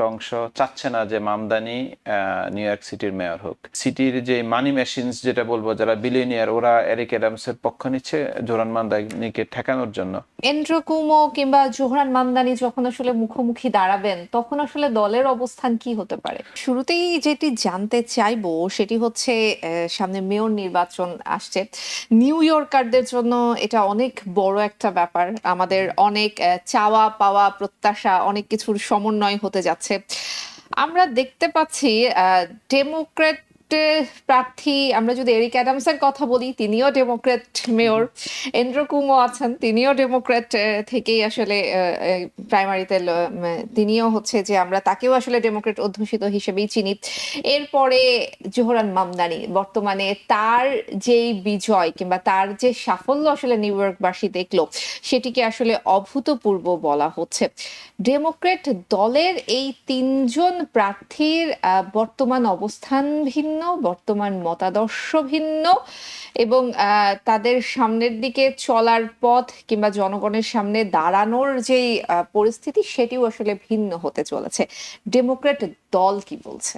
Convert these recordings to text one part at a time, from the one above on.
একটা অংশ চাচ্ছে না যে মামদানি নিউ ইয়র্ক সিটির মেয়র হোক। সিটির যে মানি মেশিনস যেটা বলবো, যারা বিলিয়নিয়ার, ওরা এরিক অ্যাডামসের পক্ষ নিচ্ছে জোরান মামদানিকে ঠেকানোর জন্য। এন্ড্রু কুমো কিংবা জোহরান মামদানি যখন আসলে মুখোমুখি দাঁড়াবেন তখন আসলে দলের অবস্থান কি হতে পারে? শুরুতেই যেটি জানতে চাইবো সেটি হচ্ছে সামনে মেয়র নির্বাচন আসছে। নিউ ইয়র্কারদের জন্য এটা অনেক বড় একটা ব্যাপার। আমাদের অনেক চাওয়া পাওয়া প্রত্যাশা অনেক কিছুর সমন্বয় হতে যাচ্ছে। আমরা দেখতে পাচ্ছি ডেমোক্রেট প্রার্থী, আমরা যদি এরিক অ্যাডামসের কথা বলি তিনিও ডেমোক্রেট মেয়র, এন্ড্রু কুমো আছেন তিনিও ডেমোক্রেট থেকেই আসলে প্রাইমারিতে তিনিও হচ্ছে যে আমরা তাকেও আসলে ডেমোক্রেট অধ্যুষিত হিসেবেই চিনি। এরপরে জোহরান মামদানি বর্তমানে তার যেই বিজয় কিংবা তার যে সাফল্য আসলে নিউ ইয়র্কবাসী দেখলো সেটিকে আসলে অভূতপূর্ব বলা হচ্ছে। ডেমোক্রেট দলের এই তিনজন প্রার্থীর বর্তমান অবস্থান ভিন্ন, বর্তমান মতাদর্শ ভিন্ন এবং তাদের সামনের দিকে চলার পথ কিংবা জনগণের সামনে দাঁড়ানোর যেই পরিস্থিতি সেটিও আসলে ভিন্ন হতে চলেছে। ডেমোক্রেট দল কি বলছে?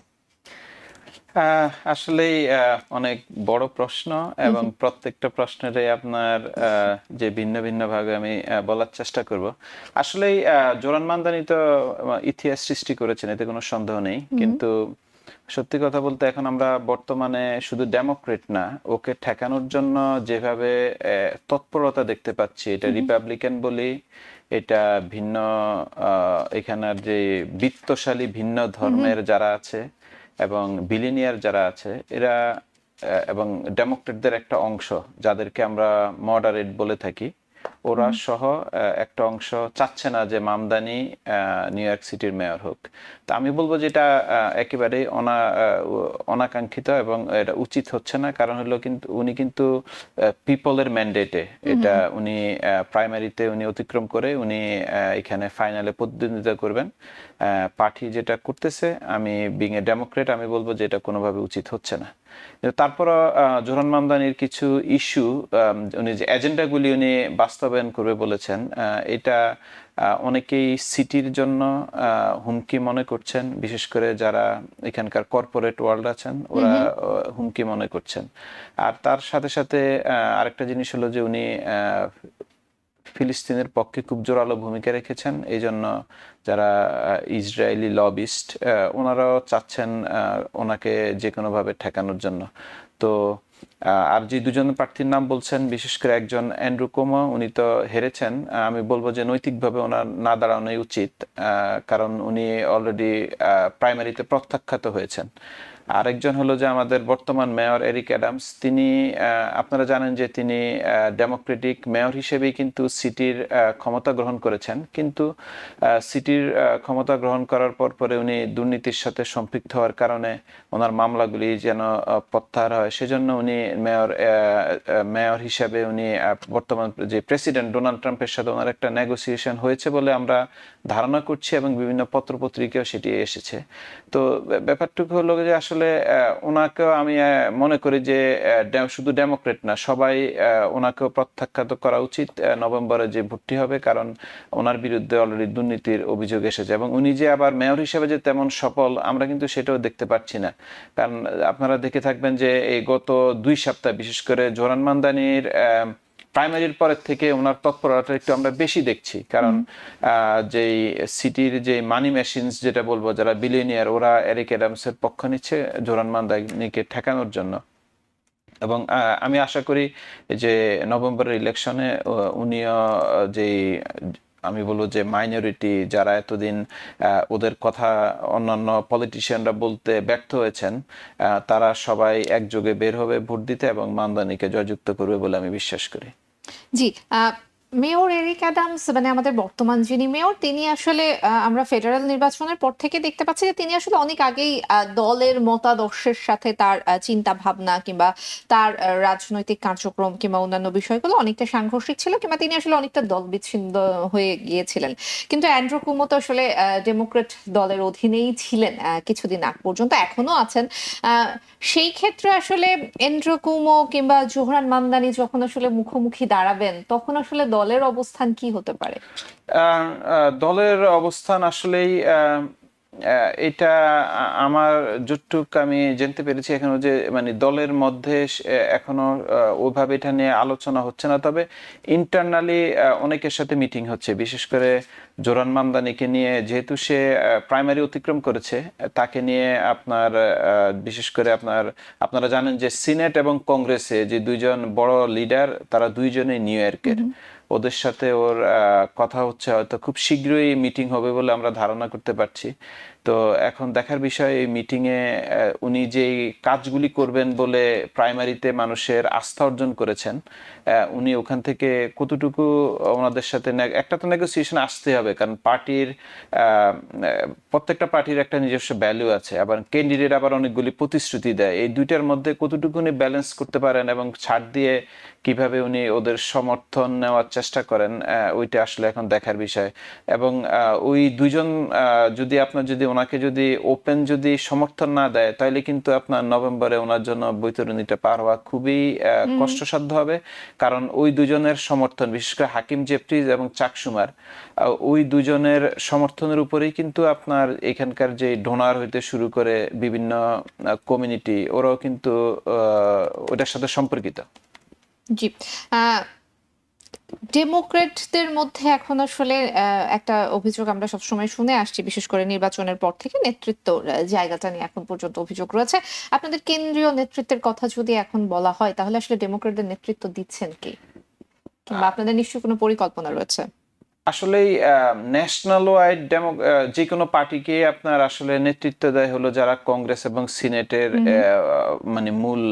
আসলেই অনেক বড় প্রশ্ন, এবং প্রত্যেকটা প্রশ্নেরই আপনার যে ভিন্ন ভিন্ন ভাবে আমি বলার চেষ্টা করব। আসলেই জোরান মামদানি তো ইতিহাস সৃষ্টি করেছেন, এতে কোনো সন্দেহ নেই। কিন্তু সত্যি কথা বলতে এখন আমরা বর্তমানে শুধু ডেমোক্রেট না, ওকে ঠেকানোর জন্য যেভাবে তৎপরতা দেখতে পাচ্ছি, এটা রিপাবলিকান বলি, এটা ভিন্ন এখানের যে বিত্তশালী ভিন্ন ধর্মের যারা আছে এবং বিলিনিয়ার যারা আছে এরা, এবং ডেমোক্রেটদের একটা অংশ যাদেরকে আমরা মডারেট বলে থাকি, ওরা সহ একটা অংশ চাচ্ছে না যে মামদানি নিউ ইয়র্ক সিটির মেয়র হোক। তা আমি বলবো যে এটা একেবারেই অনাকাঙ্ক্ষিত এবং এটা উচিত হচ্ছে না। কারণ হলো কিন্তু উনি কিন্তু পিপলের ম্যান্ডেটে এটা উনি প্রাইমারিতে উনি অতিক্রম করে উনি এখানে ফাইনালে প্রতিদ্বন্দ্বিতা করবেন। পার্টি যেটা করতেছে, আমি বিং এ ডেমোক্রেট আমি বলবো যে এটা কোনোভাবে উচিত হচ্ছে না। তারপরও জোহরান মামদানির কিছু ইস্যু, উনি যে এজেন্ডাগুলি উনি বাস্তবায়ন করবে বলেছেন, এটা অনেকেই সিটির জন্য হুমকি মনে করছেন, বিশেষ করে যারা এখানকার কর্পোরেট ওয়ার্ল্ড আছেন ওরা হুমকি মনে করছেন। আর তার সাথে সাথে আরেকটা জিনিস হলো যে উনি ফিলিস্তিনের পক্ষে খুব জোরালো ভূমিকা রেখেছেন, এই জন্য যারা ইসরায়েলি লবিস্ট ওনারাও চাচ্ছেন ওনাকে যে কোনোভাবে ঠেকানোর জন্য। তো আর যে দুজন প্রার্থীর নাম বলছেন, বিশেষ করে একজন অ্যান্ড্রু কুমো, উনি তো হেরেছেন। আমি বলবো যে নৈতিকভাবে ওনার না দাঁড়ানোই উচিত, কারণ উনি অলরেডি প্রাইমারিতে প্রত্যাখ্যাত হয়েছেন। আরেকজন হলো যে আমাদের বর্তমান মেয়র এরিক অ্যাডামস, তিনি আপনারা জানেন যে তিনি ডেমোক্রেটিক মেয়র হিসেবেই কিন্তু সিটির ক্ষমতা গ্রহণ করেছেন, কিন্তু সিটির ক্ষমতা গ্রহণ করার পরে উনি দুর্নীতির সাথে সম্পৃক্ত হওয়ার কারণে ওনার মামলাগুলি যেন প্রত্যাহার হয়, সেজন্য উনি মেয়র হিসেবে উনি বর্তমান যে প্রেসিডেন্ট ডোনাল্ড ট্রাম্পের সাথে ওনার একটা নেগোসিয়েশন হয়েছে বলে আমরা ধারণা করছি, এবং বিভিন্ন পত্রপত্রিকাও সেটি এসেছে। তো ব্যাপারটুকু হলো যে আসলে ওনাকেও আমি মনে করি যে শুধু ডেমোক্রেট না, সবাই ওনাকেও প্রত্যাখ্যাত করা উচিত নভেম্বরে যে ভোটটি হবে, কারণ ওনার বিরুদ্ধে অলরেডি দুর্নীতির অভিযোগ এসেছে, এবং উনি যে আবার মেয়র হিসেবে যে তেমন সফল আমরা কিন্তু সেটাও দেখতে পাচ্ছি না। কারণ আপনারা দেখে থাকবেন যে এই গত 2 সপ্তাহ বিশেষ করে জোহরান মামদানির প্রাইমারির পরের থেকে ওনার তৎপরতা একটু আমরা বেশি দেখছি। কারণ যেই সিটির যে মানি মেশিনস যেটা বলবো, যারা বিলিয়নিয়ার, ওরা এরিক অ্যাডামসের পক্ষ নিচ্ছে জোহরান মামদানিকে ঠেকানোর জন্য। এবং আমি আশা করি যে নভেম্বরের ইলেকশনে উনিও যেই আমি বলবো যে মাইনরিটি যারা এতদিন ওদের কথা অন্যান্য পলিটিশিয়ানরা বলতে ব্যর্থ হয়েছেন, তারা সবাই একযোগে বের হবে ভোট দিতে এবং মামদানিকে জয়যুক্ত করবে বলে আমি বিশ্বাস করি। জি, মেয়র এরিক অ্যাডামস মানে আমাদের বর্তমান যিনি মেয়র তিনি আসলে আমরা ফেডারেল নির্বাচনের পর থেকে দেখতে পাচ্ছি যে তিনি আসলে অনেক আগেই দলের মতাদর্শের সাথে তার চিন্তা ভাবনা কিংবা তার রাজনৈতিক কার্যক্রম কিংবা অন্যান্য বিষয়গুলো অনেকটা সাংঘর্ষিক ছিল, কিংবা তিনি আসলে অনেকটা দল বিচ্ছিন্ন হয়ে গিয়েছিলেন। কিন্তু অ্যান্ড্রু কুমো তো আসলে ডেমোক্রেট দলের অধীনেই ছিলেন কিছুদিন আগ পর্যন্ত, এখনো আছেন। সেই ক্ষেত্রে আসলে এন্ড্রু কুমো কিংবা জোহরান মামদানি যখন আসলে মুখোমুখি দাঁড়াবেন তখন আসলে দলের অবস্থান কি হতে পারে? দলের অবস্থান আসলেই এটা আমার যতটুক আমি জানতে পেরেছি এখনো যে মানে দলের মধ্যে এখনো ওইভাবে এটা নিয়ে আলোচনা হচ্ছে না, তবে ইন্টারনালি অনেকের সাথে মিটিং হচ্ছে, বিশেষ করে জোরান মামদানিকে নিয়ে, যেহেতু সে প্রাইমারি অতিক্রম করেছে, তাকে নিয়ে আপনার বিশেষ করে আপনারা জানেন যে সিনেট এবং কংগ্রেসে যে দুইজন বড় লিডার, তারা দুইজনেই নিউ ইয়র্কের। ওদের সাথে ওর কথা হচ্ছে, হয়তো খুব শীঘ্রই মিটিং হবে বলে আমরা ধারণা করতে পারছি। তো এখন দেখার বিষয় এই মিটিংয়ে উনি যেই কাজগুলি করবেন বলে প্রাইমারিতে মানুষের আস্থা অর্জন করেছেন, উনি ওখান থেকে কতটুকু ওনাদের সাথে একটা তো নেগোসিয়েশন আসতে হবে, কারণ পার্টির প্রত্যেকটা পার্টির একটা নিজস্ব ভ্যালু আছে, আবার ক্যান্ডিডেট আবার অনেকগুলি প্রতিশ্রুতি দেয়, এই দুইটার মধ্যে কতটুকু উনি ব্যালেন্স করতে পারেন এবং ছাড় দিয়ে কিভাবে উনি ওদের সমর্থন নেওয়ার চেষ্টা করেন, ওইটা আসলে এখন দেখার বিষয়। এবং ওই দুইজন যদি ওনাকে যদি ওপেন যদি সমর্থন না দেয়, তাহলে কিন্তু আপনার নভেম্বরে ওনার জন্য বৈতরণীটা পার হওয়া খুবই কষ্টসাধ্য হবে, কারণ ওই দুজনের সমর্থন, বিশেষ করে হাকিম জেফরিজ এবং চাক শুমার, ওই দুজনের সমর্থনের উপরেই কিন্তু আপনার এখানকার যে ডোনার হইতে শুরু করে বিভিন্ন কমিউনিটি, ওরাও কিন্তু ওটার সাথে সম্পর্কিত। জি। ডেমোক্রেটদের মধ্যে এখন আসলে একটা অভিযোগ আমরা সবসময় শুনে আসছি, বিশেষ করে নির্বাচনের পর থেকে নেতৃত্ব জায়গাটা নিয়ে এখন পর্যন্ত অভিযোগ রয়েছে। আপনাদের কেন্দ্রীয় নেতৃত্বের কথা যদি এখন বলা হয়, তাহলে আসলে ডেমোক্রেটদের নেতৃত্ব দিচ্ছেন কি, কিংবা আপনাদের নিশ্চয়ই কোনো পরিকল্পনা রয়েছে? আসলেই ন্যাশনাল ওয়াইড যে কোনো পার্টিকে আপনার আসলে নেতৃত্ব দেয় হলো যারা কংগ্রেস এবং সিনেটের মানে মূল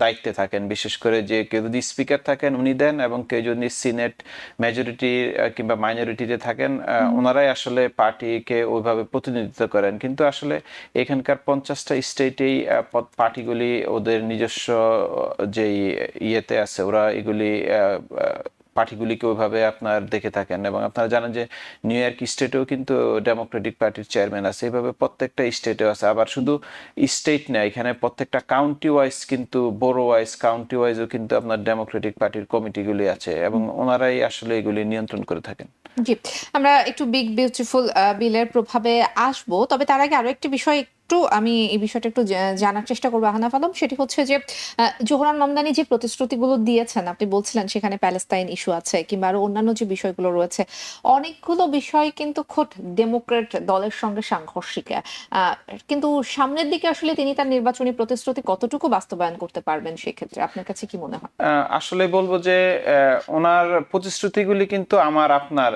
দায়িত্বে থাকেন, বিশেষ করে যে কেউ যদি স্পিকার থাকেন উনি দেন, এবং কেউ যদি সিনেট মেজরিটি কিংবা মাইনরিটিতে থাকেন, ওনারাই আসলে পার্টিকে ওইভাবে প্রতিনিধিত্ব করেন। কিন্তু আসলে এখানকার 50টা স্টেটেই পার্টিগুলি ওদের নিজস্ব যেই ইয়েতে আছে, ওরা এগুলি পার্টিগুলিকে ওইভাবে আপনার দেখে থাকেন। এবং আপনারা জানেন যে নিউ ইয়র্ক স্টেটেও কিন্তু ডেমোক্রেটিক পার্টির চেয়ারম্যান আছে, এইভাবে প্রত্যেকটা স্টেটেও আছে। আবার শুধু স্টেট না, এখানে প্রত্যেকটা কাউন্টি ওয়াইজ কিন্তু বড়ো ওয়াইজ কাউন্টি ওয়াইজও কিন্তু আপনার ডেমোক্রেটিক পার্টির কমিটিগুলি আছে, এবং ওনারাই আসলে এগুলি নিয়ন্ত্রণ করে থাকেন। জি, আমরা একটু বিগ বিউটিফুল বিলের প্রভাবে আসবো, তবে তার আগে আরো একটি বিষয় আমি এই বিষয়টা একটু জানার চেষ্টা করবো আহনাফ আলম। সেটি হচ্ছে যে জোহরান মামদানি যে প্রতিশ্রুতিগুলো দিয়েছেন, আপনি বলছিলেন সেখানে প্যালেস্তাইন ইস্যু আছে, কিংবা আরো অন্যান্য যে বিষয়গুলো রয়েছে, অনেকগুলো বিষয় কিন্তু খোদ ডেমোক্রেট দলের সঙ্গে সাংঘর্ষিক। কিন্তু সামনের দিকে আসলে তিনি তার নির্বাচনী প্রতিশ্রুতি কতটুকু বাস্তবায়ন করতে পারবেন, সেক্ষেত্রে আপনার কাছে কি মনে হয়? আসলে বলবো যে ওনার প্রতিশ্রুতিগুলি কিন্তু আপনার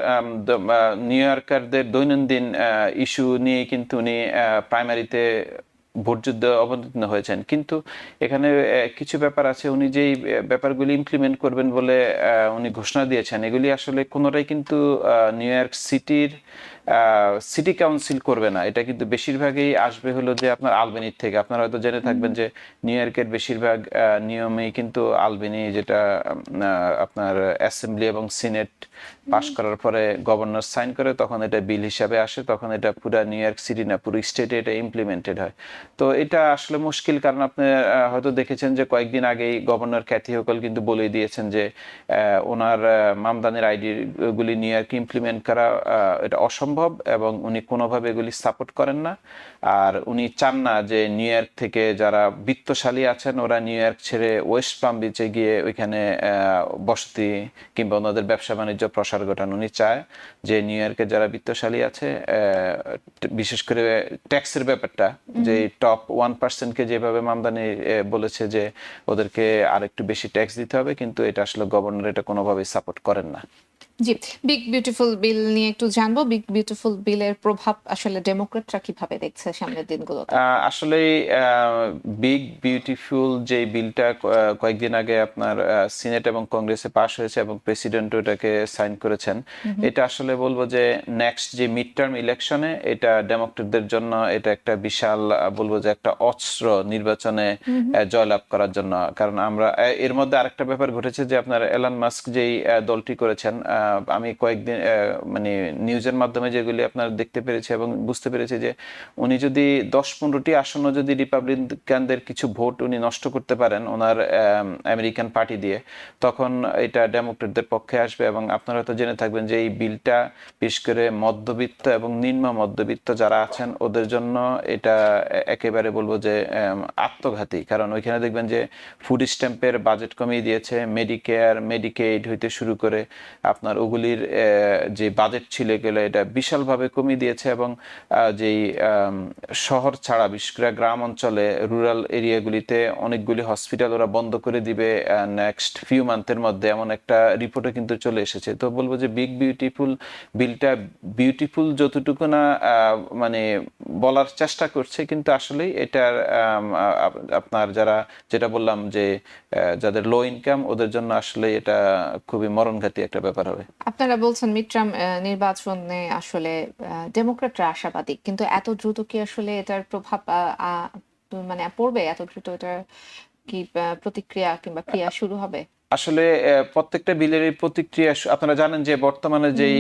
নিউ ইয়র্কারদের দৈনন্দিন ইস্যু নিয়ে কিন্তু উনি প্রাইমারিতে ভোটযুদ্ধ অবতীর্ণ হয়েছেন। কিন্তু এখানে কিছু ব্যাপার আছে, উনি যেই ব্যাপারগুলি ইমপ্লিমেন্ট করবেন বলে উনি ঘোষণা দিয়েছেন, এগুলি আসলে কোনোটাই কিন্তু নিউ ইয়র্ক সিটি কাউন্সিল করবে না। এটা কিন্তু বেশিরভাগই আসবে হলো যে আপনার আলবেনির থেকে। আপনারা হয়তো জেনে থাকবেন যে নিউ ইয়র্কের বেশিরভাগ নিয়মেই কিন্তু আলবেনি, যেটা আপনার অ্যাসেম্বলি এবং সিনেট পাশ করার পরে গভর্নর সাইন করে, তখন এটা বিল হিসাবে আসে, তখন এটা পুরো নিউ ইয়র্ক সিটি না পুরো স্টেটে এটা ইমপ্লিমেন্টেড হয়। তো এটা আসলে মুশকিল, কারণ আপনি হয়তো দেখেছেন যে কয়েকদিন আগেই গভর্নর ক্যাথি হোকল কিন্তু বলেই দিয়েছেন যে ওনার মামদানির আইডি গুলি নিউ ইয়র্ক ইমপ্লিমেন্ট করা এটা অসম্ভব, এবং উনি কোনোভাবে এগুলি সাপোর্ট করেন না। আর উনি চান না যে নিউ ইয়র্ক থেকে যারা বিত্তশালী আছেন ওরা নিউ ইয়র্ক ছেড়ে ওয়েস্ট পাম বিচে গিয়ে ওইখানে বসতি কিংবা ওনাদের ব্যবসা বাণিজ্য প্রসার ঘটান। উনি চায় যে নিউ ইয়র্কে যারা বিত্তশালী আছে, বিশেষ করে ট্যাক্সের ব্যাপারটা, যে টপ 1%কে যেভাবে মামদানি বলেছে যে ওদেরকে আর একটু বেশি ট্যাক্স দিতে হবে, কিন্তু এটা আসলে গভর্নর এটা কোনোভাবেই সাপোর্ট করেন না। জি, বিগ বিউটিফুল বিল নিয়ে একটু জানবো। বিগ বিউটিফুল বিলের প্রভাব আসলে ডেমোক্রেটরা কিভাবে দেখছে সামনের দিনগুলোতে? আসলে বিগ বিউটিফুল যে বিলটা কয়েকদিন আগে আপনার সিনেট এবং কংগ্রেসে পাশ হয়েছে এবং প্রেসিডেন্ট এটাকে সাইন করেছেন, এটা আসলে বলবো যে নেক্সট যে মিড টার্ম ইলেকশনে এটা ডেমোক্রেটদের জন্য এটা একটা বিশাল বলবো যে একটা অস্ত্র নির্বাচনে জয়লাভ করার জন্য। কারণ আমরা এর মধ্যে আরেকটা ব্যাপার ঘটেছে যে আপনার এলন মাস্ক যেই দলটি করেছেন, আমি কয়েকদিন মানে নিউজের মাধ্যমে যেগুলি আপনার দেখতে পেরেছি এবং বুঝতে পেরেছি যে উনি যদি 10-15টি আসন্ন যদি রিপাবলিকানদের কিছু ভোট উনি নষ্ট করতে পারেন ওনার আমেরিকান পার্টি দিয়ে, তখন এটা ডেমোক্রেটদের পক্ষে আসবে। এবং আপনারা তো জেনে থাকবেন যে এই বিলটা বিশেষ করে মধ্যবিত্ত এবং নিম্ন মধ্যবিত্ত যারা আছেন ওদের জন্য এটা একেবারে বলবো যে আত্মঘাতী। কারণ ওইখানে দেখবেন যে ফুড স্ট্যাম্পের বাজেট কমিয়ে দিয়েছে, মেডিকেয়ার মেডিকেইড হইতে শুরু করে আপনার ওগুলির যে বাজেট ছিল এগুলো এটা বিশালভাবে কমিয়ে দিয়েছে। এবং যেই শহর ছাড়া বিশেষ করে গ্রাম অঞ্চলে রুরাল এরিয়াগুলিতে অনেকগুলি হসপিটাল ওরা বন্ধ করে দিবে নেক্সট ফিউ মান্থের মধ্যে, এমন একটা রিপোর্টও কিন্তু চলে এসেছে। তো বলবো যে বিগ বিউটিফুল বিলটা বিউটিফুল যতটুকু না মানে বলার চেষ্টা করছে, কিন্তু আসলে এটার আপনার যারা যেটা বললাম যে যাদের লো ইনকাম ওদের জন্য আসলে এটা খুবই মরণঘাতী একটা ব্যাপার হবে। আপনারা বলছেন মিডটার্ম নির্বাচনে আসলে ডেমোক্রেটরা আশাবাদী, কিন্তু এত দ্রুত কি আসলে এটার প্রভাব মানে পড়বে? এত দ্রুত এটার কি প্রতিক্রিয়া কিংবা ক্রিয়া শুরু হবে? আসলে প্রত্যেকটা বিলের প্রতিক্রিয়া আপনারা জানেন যে বর্তমানে যেই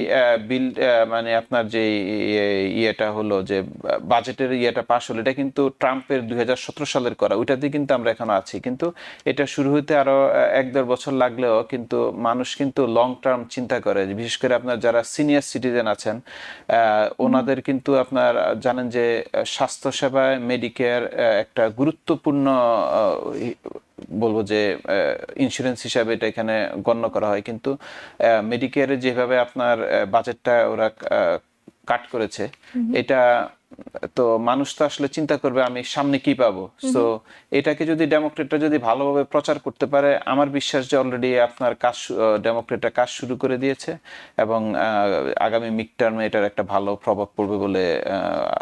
বিল মানে আপনার যে ইয়েটা হলো যে বাজেটের ইয়েটা পাশ হলো, এটা কিন্তু ট্রাম্পের 2017 সালের করা, ওইটাতে কিন্তু আমরা এখনো আছি। কিন্তু এটা শুরু হইতে আরো 1-1.5 বছর লাগলেও কিন্তু মানুষ কিন্তু লং টার্ম চিন্তা করে। বিশেষ করে আপনার যারা সিনিয়র সিটিজেন আছেন ওনাদের কিন্তু আপনার জানেন যে স্বাস্থ্যসেবায় মেডিকেয়ার একটা গুরুত্বপূর্ণ বলবো যে ইন্স্যুরেন্স হিসাবে এটা এখানে গণ্য করা হয়। কিন্তু মেডিকেয়ারে যেভাবে আপনার বাজেটটা ওরা কাট করেছে, এটা তো মানুষ তো আসলে চিন্তা করবে আমি সামনে কি পাবো। সো এটাকে যদি ডেমোক্রেটরা যদি ভালোভাবে প্রচার করতে পারে, আমার বিশ্বাস যে অলরেডি আপনার কাজ ডেমোক্রেটরা কাজ শুরু করে দিয়েছে এবং আগামী মিড টার্মে এটার একটা ভালো প্রভাব পড়বে বলে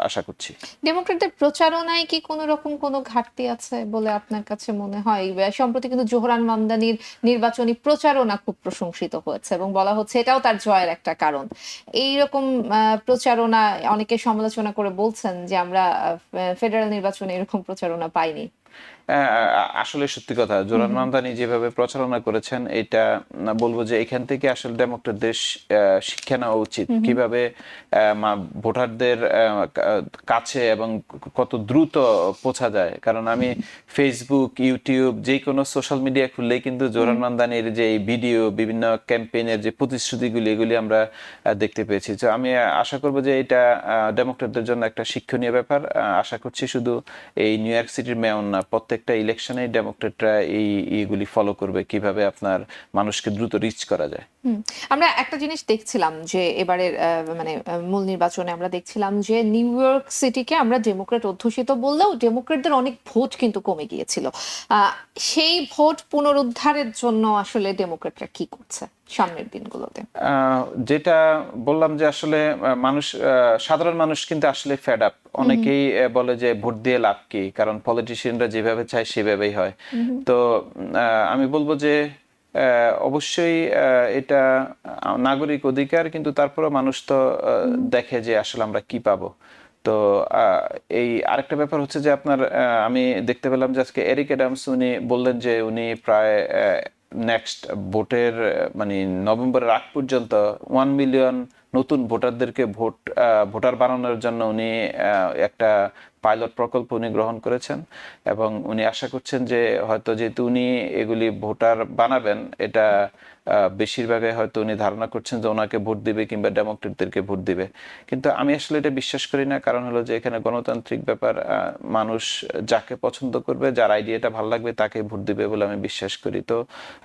আশা করছি। ডেমোক্রেটদের প্রচারণায় কি কোনো রকম কোনো ঘাটতি আছে বলে আপনার কাছে মনে হয়? সম্প্রতি কিন্তু জোহরান মামদানির নির্বাচনী প্রচারণা খুব প্রশংসিত হয়েছে এবং বলা হচ্ছে এটাও তার জয়ের একটা কারণ। এইরকম প্রচারণা অনেকে সমালোচনা করে বলছেন যে আমরা ফেডারেল নির্বাচনে এরকম প্রচারণা পাইনি। আসলে সত্যি কথা, জোরান মামদানি যেভাবে প্রচারণা করেছেন এটা বলবো যে এখান থেকে আসলে ডেমোক্রেটদের শিক্ষা নেওয়া উচিত কিভাবে ভোটারদের কাছে এবং কত দ্রুত পৌঁছা যায়। কারণ আমি ফেসবুক ইউটিউব যে কোনো সোশ্যাল মিডিয়া খুললেই কিন্তু জোরান মামদানির যে ভিডিও বিভিন্ন ক্যাম্পেইনের যে প্রতিশ্রুতিগুলি এগুলি আমরা দেখতে পেয়েছি। তো আমি আশা করবো যে এটা ডেমোক্রেটদের জন্য একটা শিক্ষণীয় ব্যাপার। আশা করছি শুধু এই নিউ ইয়র্ক সিটির মেয়র না, প্রত্যেকটা ইলেকশনে ডেমোক্রেটরা এইগুলি ফলো করবে কিভাবে আপনার মানুষকে দ্রুত রিচ করা যায়। আমরা একটা জিনিস দেখছিলাম যে এবারের মানে মূল নির্বাচনে আমরা দেখছিলাম যে নিউ ইয়র্ক সিটিকে আমরা ডেমোক্রেট অধ্যুষিত বললেও ডেমোক্রেটদের অনেক ভোট কিন্তু কমে গিয়েছিল। সেই ভোট পুনরুদ্ধারের জন্য আসলে ডেমোক্রেটরা কি করছে সামনের দিনগুলোতে? যেটা বললাম যে আসলে মানুষ সাধারণ মানুষ কিন্তু আসলে ফেড আপ। অনেকেই বলে যে ভোট দিয়ে লাভ কি, কারণ পলিটিশিয়ানরা যেভাবে চায় সেভাবেই হয়। তো আমি বলবো যে অবশ্যই এটা নাগরিক অধিকার, কিন্তু তারপরে মানুষ তো দেখে যে আসলে আমরা কি পাবো। তো এই আরেকটা ব্যাপার হচ্ছে যে আপনার আমি দেখতে পেলাম যে আজকে এরিক অ্যাডামস উনি বললেন যে উনি প্রায় নেক্সট ভোটের মানে নভেম্বরের আগ পর্যন্ত 1 মিলিয়ন নতুন ভোটারদেরকে ভোটার বানানোর জন্য উনি একটা পাইলট প্রকল্প উনি গ্রহণ করেছেন এবং উনি আশা করছেন যে হয়তো যেহেতু উনি এগুলি ভোটার বানাবেন, এটা বেশিরভাগই হয়তো উনি ধারণা করছেন যে ওনাকে ভোট দিবে কিংবা ডেমোক্রেটদেরকে ভোট দিবে। কিন্তু আমি আসলে এটা বিশ্বাস করি না, কারণ হলো যে এখানে গণতান্ত্রিক ব্যাপার, মানুষ যাকে পছন্দ করবে, যার আইডিয়াটা ভালো লাগবে তাকে ভোট দিবে বলে আমি বিশ্বাস করি। তো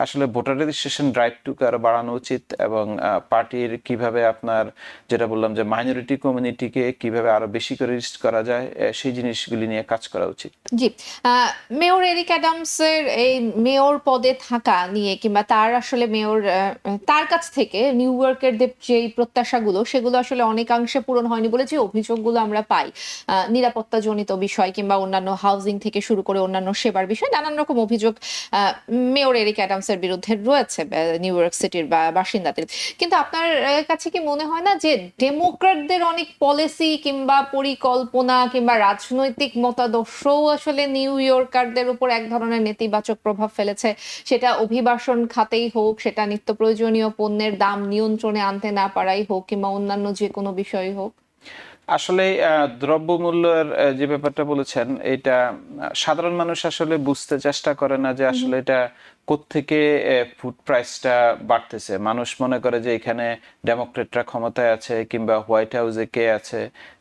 আসলে ভোটার রেজিস্ট্রেশন ড্রাইভটুকু আরো বাড়ানো উচিত এবং পার্টির কিভাবে আপনার যেটা বললাম যে মাইনরিটি কমিউনিটিকে কিভাবে আরো বেশি করে রিচ করা যায় সেই জিনিসগুলি নিয়ে কাজ করা উচিত। জি, মেয়র এরিক অ্যাডামসের এই মেয়র পদে থাকা নিয়ে কিংবা তার আসলে মেয়র তার কাছ থেকে নিউ ইয়র্কের যে প্রত্যাশাগুলো সেগুলো আসলে অনেকাংশে পূরণ হয়নি বলে যে অভিযোগগুলো আমরা পাই, নিরাপত্তা জনিত বিষয় কিংবা অন্যান্য হাউজিং থেকে শুরু করে অন্যান্য সেবার বিষয় নানান রকম অভিযোগ মেয়র এরিক অ্যাডামসের বিরুদ্ধে রয়েছে নিউ ইয়র্ক সিটির বাসিন্দাদের। কিন্তু আপনার কাছে কি মনে মনে হয় না যে ডেমোক্র্যাটদের অনেক পলিসি কিংবা পরিকল্পনা কিংবা রাজনৈতিক মতাদর্শও আসলে নিউ ইয়র্কারদের উপর এক ধরনের নেতিবাচক প্রভাব ফেলেছে? সেটা অভিবাসন খাতেই হোক, সেটা নিত্য প্রয়োজনীয় পণ্যের দাম নিয়ন্ত্রণে আনতে না পারাই হোক, কিংবা অন্যান্য যে কোনো বিষয় হোক। আসলে দ্রব্যমূল্যের যে ব্যাপারটা বলেছেন, এটা সাধারণ মানুষ আসলে বুঝতে চেষ্টা করে না যে আসলে এটা কোত্থেকে ফুড প্রাইসটা বাড়তেছে। মানুষ মনে করে যে এখানে ডেমোক্রেটরা ক্ষমতায় আছে, কিংবা হোয়াইট হাউসে কে আছে,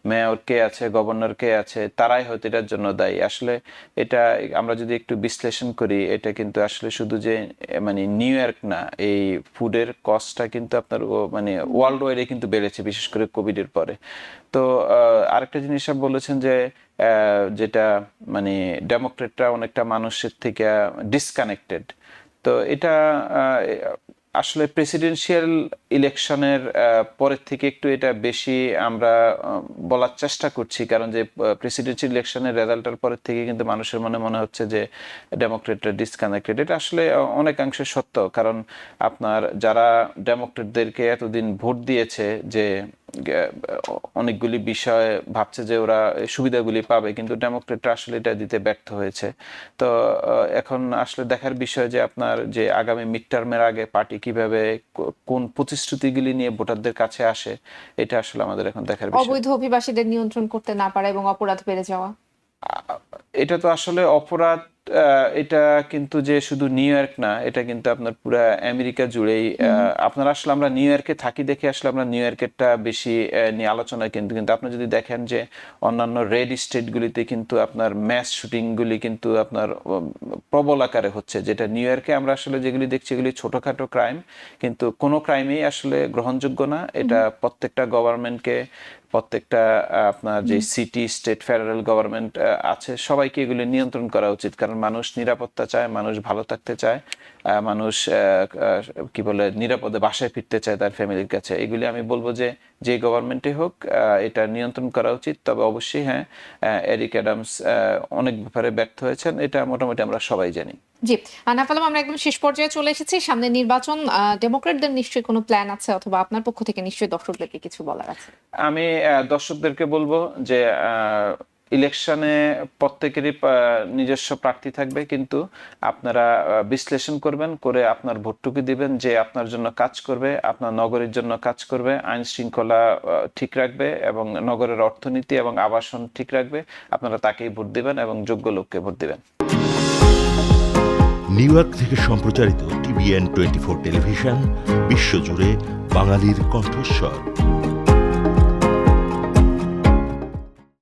মেয়র কে আছে, গভর্নর কে আছে, তারাই হয়তো এটার জন্য দায়ী। আসলে এটা আমরা যদি একটু বিশ্লেষণ করি, এটা কিন্তু আসলে শুধু যে মানে নিউ ইয়র্ক না, এই ফুডের কস্টটা কিন্তু আপনার মানে ওয়ার্ল্ড ওয়াইডে কিন্তু বেড়েছে, বিশেষ করে কোভিডের পরে। তো আরেকটা জিনিস আপনি বলেছেন যে যেটা মানে ডেমোক্রেটরা অনেকটা মানুষের থেকে ডিসকানেক্টেড। তো এটা আসলে প্রেসিডেন্সিয়াল ইলেকশনের পরের থেকে একটু এটা বেশি আমরা বলার চেষ্টা করছি, কারণ যে প্রেসিডেন্সিয়াল ইলেকশনের রেজাল্টের পরের থেকে কিন্তু মানুষের মনে হচ্ছে যে ডেমোক্রেটরা ডিসকানেক্টেড। এটা আসলে অনেকাংশে সত্য, কারণ আপনার যারা ডেমোক্রেটদেরকে এতদিন ভোট দিয়েছে, যে অনেকগুলি বিষয় ভাবছে যে ওরা সুবিধাগুলি পাবে, কিন্তু ডেমোক্রেটরা আসলে এটা দিতে ব্যর্থ হয়েছে। তো এখন আসলে দেখার বিষয় যে আপনার যে আগামী মিড টার্মের আগে পার্টি কিভাবে কোন প্রতিশ্রুতিগুলি নিয়ে ভোটারদের কাছে আসে, এটা আসলে আমাদের এখন দেখার বিষয়। অবৈধ অভিবাসীদের নিয়ন্ত্রণ করতে না পারা এবং অপরাধ বেড়ে যাওয়া, এটা তো আসলে অপরাধ। এটা কিন্তু যে শুধু নিউ ইয়র্ক না, এটা কিন্তু আপনার পুরো আমেরিকা জুড়েই। আপনার আসলে আমরা নিউ ইয়র্কে থাকি দেখে আসলে আমরা নিউ ইয়র্কেরটা বেশি নিয়ে আলোচনায়, কিন্তু কিন্তু আপনি যদি দেখেন যে অন্যান্য রেড স্টেটগুলিতে কিন্তু আপনার ম্যাস শুটিংগুলি কিন্তু আপনার প্রবল আকারে হচ্ছে, যেটা নিউ ইয়র্কে আমরা আসলে যেগুলি দেখছি এগুলি ছোটখাটো ক্রাইম, কিন্তু কোনো ক্রাইমেই আসলে গ্রহণযোগ্য না। এটা প্রত্যেকটা গভর্নমেন্টকে, প্রত্যেকটা আপনার যে সিটি, স্টেট, ফেডারেল গভর্নমেন্ট আছে, সবাইকে এগুলি নিয়ন্ত্রণ করা উচিত, কারণ মানুষ নিরাপত্তা চায়, মানুষ ভালো থাকতে চায়, মানুষ কি বলে নিরাপদে বাসায় ফিরতে চায় তার ফ্যামিলির কাছে। এগুলি আমি বলবো যে গভর্নমেন্টে হোক এটা নিয়ন্ত্রণ করা উচিত। তবে অবশ্যই হ্যাঁ, এরিক অ্যাডামস অনেক ব্যাপারে ব্যর্থ হয়েছেন, এটা মোটামুটি আমরা সবাই জানি। জি। নাফালাম, আমরা একদম শেষ পর্যায়ে চলে এসেছি। সামনে নির্বাচন, ডেমোক্রেটদের নিশ্চয়ই কোনো প্ল্যান আছে, অথবা আপনার পক্ষ থেকে নিশ্চয়ই দর্শকদেরকে কিছু বলার আছে। আমি দর্শকদেরকে বলবো যে ইলেকশনে প্রত্যেকেরই নিজস্ব প্রার্থী থাকবে, কিন্তু আপনারা বিশ্লেষণ করবেন, করে আপনার ভোটটুকু দিবেন যে আপনার জন্য কাজ করবে, আপনার নগরের জন্য কাজ করবে, আইন শৃঙ্খলা ঠিক রাখবে এবং নগরের অর্থনীতি এবং আবাসন ঠিক রাখবে। আপনারা তাকেই ভোট দিবেন এবং যোগ্য লোককে ভোট দিবেন। নিউ ইয়র্ক থেকে সম্প্রচারিত TVN 24 টেলিভিশন বিশ্বজুড়ে বাঙালির কণ্ঠস্বর।